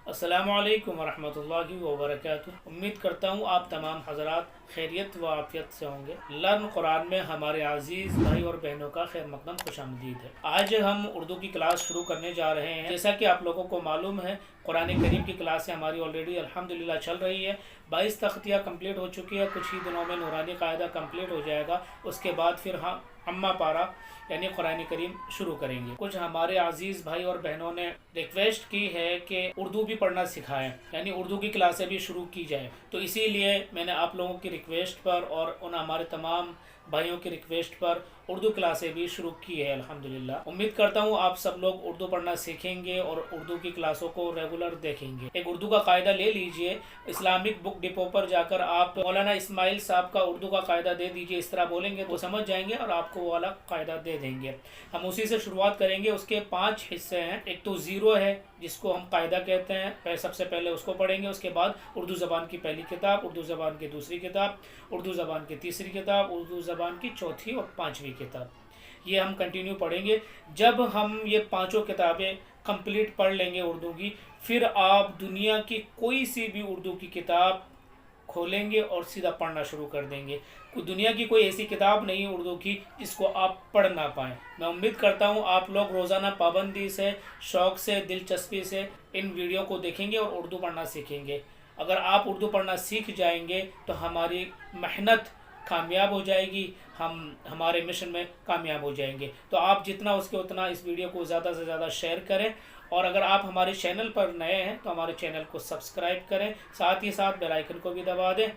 अस्सलामु अलैकुम वरहमतुल्लाहि वबरकातुहू। उम्मीद करता हूँ आप तमाम हजरात खैरियत व आफियत से होंगे। लर्न कुरान में हमारे अजीज़ भाई और बहनों का खैर मकदम खुशामदीद है। आज हम उर्दू की क्लास शुरू करने जा रहे हैं। जैसा कि आप लोगों को मालूम है, कुरान करीम की क्लासें हमारी ऑलरेडी अल्हम्दुलिल्लाह चल रही है। 22 तख्तियाँ कंप्लीट हो चुकी है। कुछ ही दिनों में नूरानी कायदा कंप्लीट हो जाएगा। उसके बाद फिर हम अम्मा पारा यानी कुरान करीम शुरू करेंगे। कुछ हमारे अजीज़ भाई और बहनों ने रिक्वेस्ट की है कि उर्दू भी पढ़ना सिखाएं, यानी उर्दू की क्लासें भी शुरू की जाए। तो इसीलिए मैंने आप लोगों की रिक्वेस्ट पर और उन हमारे तमाम भाइयों की रिक्वेस्ट पर उर्दू क्लासें भी शुरू की है अल्हम्दुलिल्लाह। उम्मीद करता हूँ आप सब लोग उर्दू पढ़ना सीखेंगे और उर्दू की क्लासों को रेगुलर देखेंगे। एक उर्दू का कायदा ले लीजिए, इस्लामिक बुक डिपो पर जाकर आप मौलाना इस्माइल साहब का उर्दू का कायदा दे दीजिए। इस तरह बोलेंगे तो समझ जाएंगे और आपको वो वाला कायदा दे देंगे। हम उसी से शुरुआत करेंगे। उसके 5 हिस्से हैं। एक तो ज़ीरो है जिसको हम कायदा कहते हैं, सबसे पहले उसको पढ़ेंगे। उसके बाद उर्दू ज़बान की पहली किताब, उर्दू ज़बान की दूसरी किताब, उर्दू ज़बान की तीसरी किताब, उर्दू ज़बान की चौथी और 5वीं किताब। ये हम कंटिन्यू पढ़ेंगे। जब हम ये 5 किताबें कंप्लीट पढ़ लेंगे उर्दू की, फिर आप दुनिया की कोई सी भी उर्दू की किताब खोलेंगे और सीधा पढ़ना शुरू कर देंगे। दुनिया की कोई ऐसी किताब नहीं उर्दू की जिसको आप पढ़ ना पाएँ। मैं उम्मीद करता हूँ आप लोग रोज़ाना पाबंदी से, शौक़ से, दिलचस्पी से इन वीडियो को देखेंगे और उर्दू पढ़ना सीखेंगे। अगर आप उर्दू पढ़ना सीख जाएंगे तो हमारी मेहनत कामयाब हो जाएगी, हम हमारे मिशन में कामयाब हो जाएंगे। तो आप जितना उसके उतना इस वीडियो को ज़्यादा से ज़्यादा शेयर करें। और अगर आप हमारे चैनल पर नए हैं तो हमारे चैनल को सब्सक्राइब करें, साथ ही साथ बेल आइकन को भी दबा दें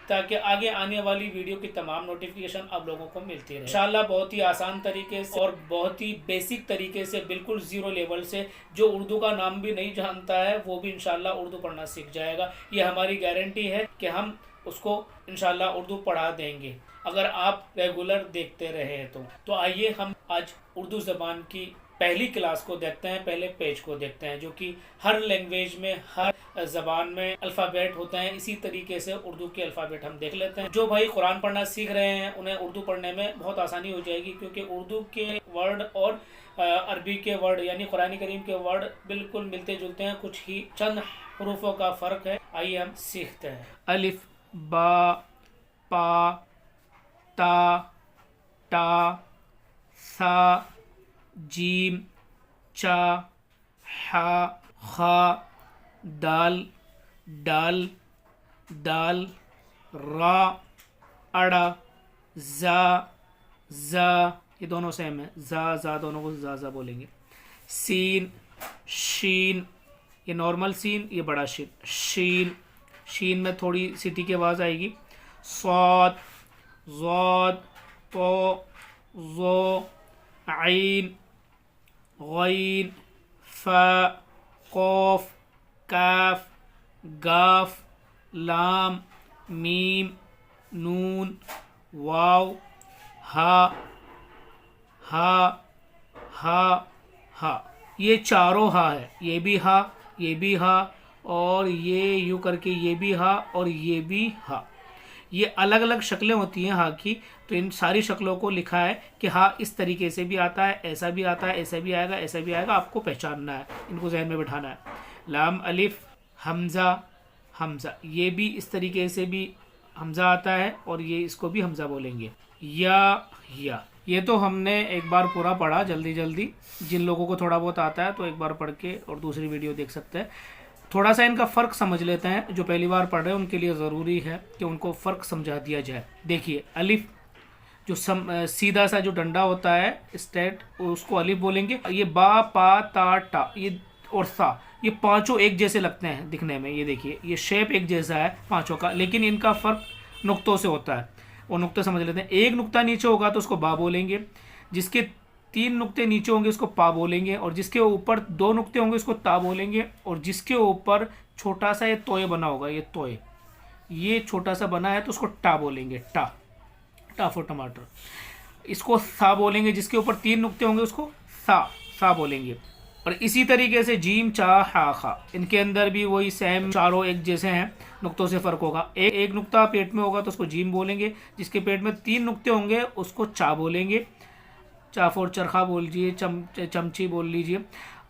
ताकि आगे आने वाली वीडियो की तमाम नोटिफिकेशन आप लोगों को मिलती रहे। इंशाल्लाह बहुत ही आसान तरीके से और बहुत ही बेसिक तरीके से, बिल्कुल ज़ीरो लेवल से, जो उर्दू का नाम भी नहीं जानता है वो भी इंशाल्लाह उर्दू पढ़ना सीख जाएगा। ये हमारी गारंटी है कि हम उसको इंशाल्लाह उर्दू पढ़ा देंगे अगर आप रेगुलर देखते रहे तो आइए हम आज उर्दू ज़बान की पहली क्लास को देखते हैं, पहले पेज को देखते हैं, जो कि हर लैंग्वेज में, हर ज़बान में अल्फ़ाबेट होते हैं। इसी तरीके से उर्दू के अल्फ़ाबेट हम देख लेते हैं। जो भाई कुरान पढ़ना सीख रहे हैं उन्हें उर्दू पढ़ने में बहुत आसानी हो जाएगी, क्योंकि उर्दू के वर्ड और अरबी के वर्ड यानी कुरान करीम के वर्ड बिल्कुल मिलते जुलते हैं। कुछ ही चंद हरूफों का फ़र्क है। आइए हम सीखते हैं। अलिफ, बा, पा, ता, टा, सा, जीम, चा, हा, खा, दाल, डाल, दाल, रा, अड़ा, जा, ये दोनों सेम है। जा दोनों को जा बोलेंगे। सीन, शीन, ये नॉर्मल सीन, ये बड़ा शीन। शीन में थोड़ी सीटी की आवाज़ आएगी। सौद, ज़ौद, तो, ज़ो, आइन, गैन, फा, क़ाफ, काफ, गाफ, लाम, मीम, नून, वाव, हा, ये चारों हा है। ये भी हा, ये भी हा, और ये यूँ करके ये भी हा और ये भी हा। ये अलग अलग शक्लें होती हैं हा की। तो इन सारी शक्लों को लिखा है कि हाँ इस तरीके से भी आता है, ऐसा भी आता है, ऐसा भी आएगा, ऐसा भी आएगा। आपको पहचानना है, इनको जहन में बिठाना है। लाम, अलिफ, हमज़ा, ये भी इस तरीके से भी हमज़ा आता है और ये इसको भी हमज़ा बोलेंगे। या, ये तो हमने एक बार पूरा पढ़ा जल्दी। जिन लोगों को थोड़ा बहुत आता है तो एक बार पढ़ के और दूसरी वीडियो देख सकते हैं। थोड़ा सा इनका फ़र्क समझ लेते हैं। जो पहली बार पढ़ रहे हैं उनके लिए ज़रूरी है कि उनको फ़र्क समझा दिया जाए। देखिए, अलिफ जो सीधा सा जो डंडा होता है स्ट्रेट, उसको अलिफ बोलेंगे। ये बा, पा, ता, टा, ये और सा, ये पांचों एक जैसे लगते हैं दिखने में। ये देखिए, ये शेप एक जैसा है पांचों का, लेकिन इनका फ़र्क नुक्तों से होता है। वो नुक्ते समझ लेते हैं। एक नुक्ता नीचे होगा तो उसको बा बोलेंगे, जिसके 3 नुक्ते नीचे होंगे उसको पा बोलेंगे, और जिसके ऊपर 2 नुक्ते होंगे उसको ता बोलेंगे, और जिसके ऊपर छोटा सा ये तोय बना होगा, ये तोय, ये छोटा सा बना है तो उसको टा बोलेंगे। टा फॉर टमाटर। इसको सा बोलेंगे, जिसके ऊपर 3 नुक्ते होंगे उसको सा बोलेंगे। और इसी तरीके से जीम, चा, हा, खा, इनके अंदर भी वही सेम चारों एक जैसे हैं, नुक्तों से फ़र्क होगा। एक नुक्ता पेट में होगा तो उसको जीम बोलेंगे, जिसके पेट में 3 नुक्ते होंगे उसको चा बोलेंगे। चा फॉर चरखा बोल लीजिए, चमची बोल लीजिए।